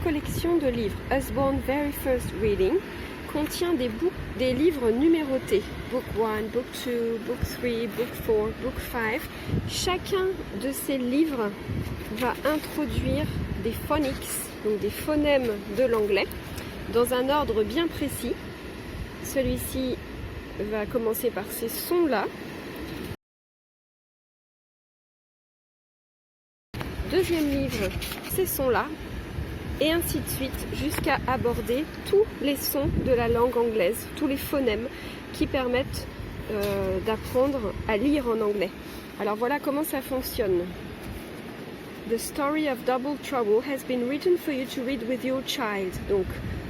collection de livres Usborne Very First Reading contient des livres numérotés. Book 1, Book 2, Book 3, Book 4, Book 5. Chacun de ces livres va introduire des phonics, donc des phonèmes de l'anglais, dans un ordre bien précis. Celui-ci va commencer par ces sons-là. Deuxième livre, ces sons-là. Et ainsi de suite, jusqu'à aborder tous les sons de la langue anglaise, tous les phonèmes qui permettent d'apprendre à lire en anglais. Alors voilà comment ça fonctionne. The story of Double Trouble has been written for you to read with your child. Donc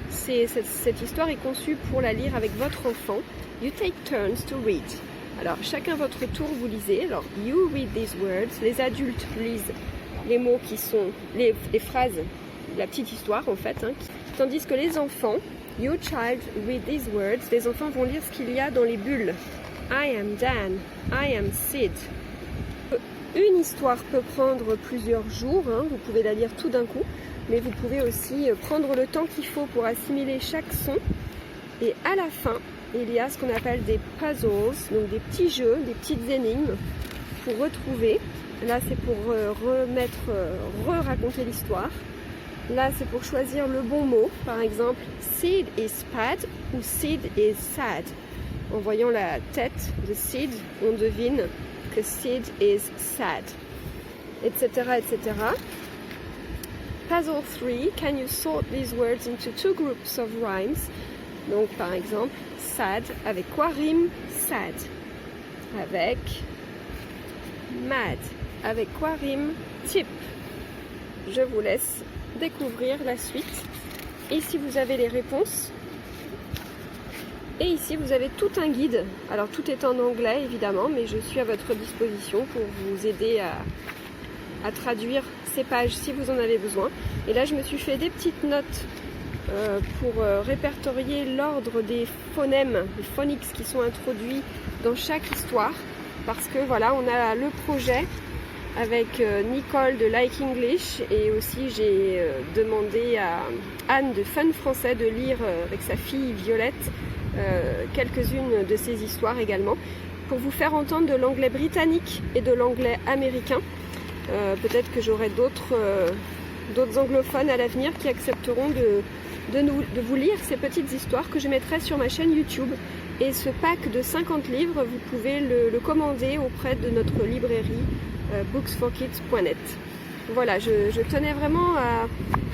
cette histoire est conçue pour la lire avec votre enfant. You take turns to read. Alors chacun votre tour vous lisez. Alors you read these words. Les adultes lisent les mots qui sont les phrases, la petite histoire en fait, hein. Tandis que les enfants, your child read these words, les enfants vont lire ce qu'il y a dans les bulles. I am Dan, I am Sid. Une histoire peut prendre plusieurs jours, hein, vous pouvez la lire tout d'un coup, mais vous pouvez aussi prendre le temps qu'il faut pour assimiler chaque son. Et à la fin, il y a ce qu'on appelle des puzzles, donc des petits jeux, des petites énigmes pour retrouver. Là, c'est pour raconter l'histoire. Là, c'est pour choisir le bon mot. Par exemple, Sid is bad ou Sid is sad. En voyant la tête de Sid, on devine que Sid is sad, etc., etc. Puzzle 3, can you sort these words into two groups of rhymes? Donc, par exemple, sad, avec quoi rime sad? Avec mad. Avec quoi rime type? Je vous laisse découvrir la suite. Et si vous avez les réponses, et ici vous avez tout un guide. Alors tout est en anglais évidemment, mais je suis à votre disposition pour vous aider à traduire ces pages si vous en avez besoin. Et là je me suis fait des petites notes pour répertorier l'ordre des phonèmes, les phonics qui sont introduits dans chaque histoire. Parce que voilà, on a le projet avec Nicole de Like English, et aussi j'ai demandé à Anne de Fun Français de lire avec sa fille Violette quelques-unes de ces histoires également, pour vous faire entendre de l'anglais britannique et de l'anglais américain. Peut-être que j'aurai d'autres anglophones à l'avenir qui accepteront de vous lire ces petites histoires que je mettrai sur ma chaîne YouTube. Et ce pack de 50 livres, vous pouvez le commander auprès de notre librairie booksforkids.net. Voilà, je tenais vraiment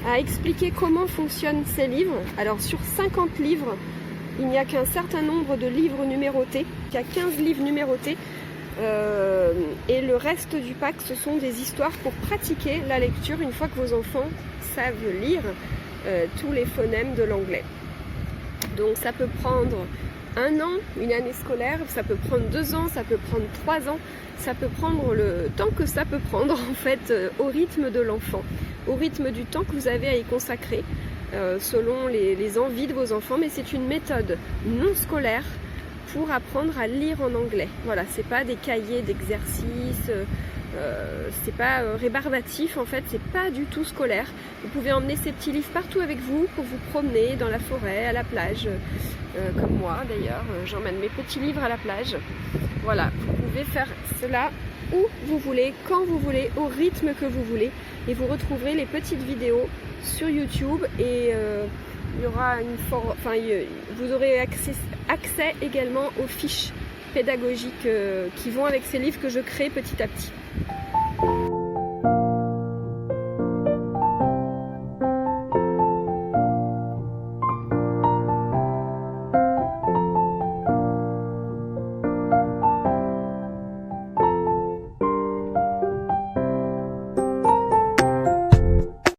à expliquer comment fonctionnent ces livres. Alors sur 50 livres, il n'y a qu'un certain nombre de livres numérotés. Il y a 15 livres numérotés. Et le reste du pack, ce sont des histoires pour pratiquer la lecture une fois que vos enfants savent lire tous les phonèmes de l'anglais. Donc ça peut prendre 1 an, une année scolaire, ça peut prendre 2 ans, ça peut prendre 3 ans, ça peut prendre le temps que ça peut prendre en fait au rythme de l'enfant, au rythme du temps que vous avez à y consacrer selon les envies de vos enfants, mais c'est une méthode non scolaire pour apprendre à lire en anglais. Voilà, c'est pas des cahiers d'exercices, c'est pas rébarbatif en fait, c'est pas du tout scolaire. Vous pouvez emmener ces petits livres partout avec vous pour vous promener dans la forêt, à la plage, comme moi d'ailleurs, j'emmène mes petits livres à la plage. Voilà, vous pouvez faire cela où vous voulez, quand vous voulez, au rythme que vous voulez, et vous retrouverez les petites vidéos sur YouTube, et il y aura vous aurez accès également aux fiches pédagogiques qui vont avec ces livres que je crée petit à petit.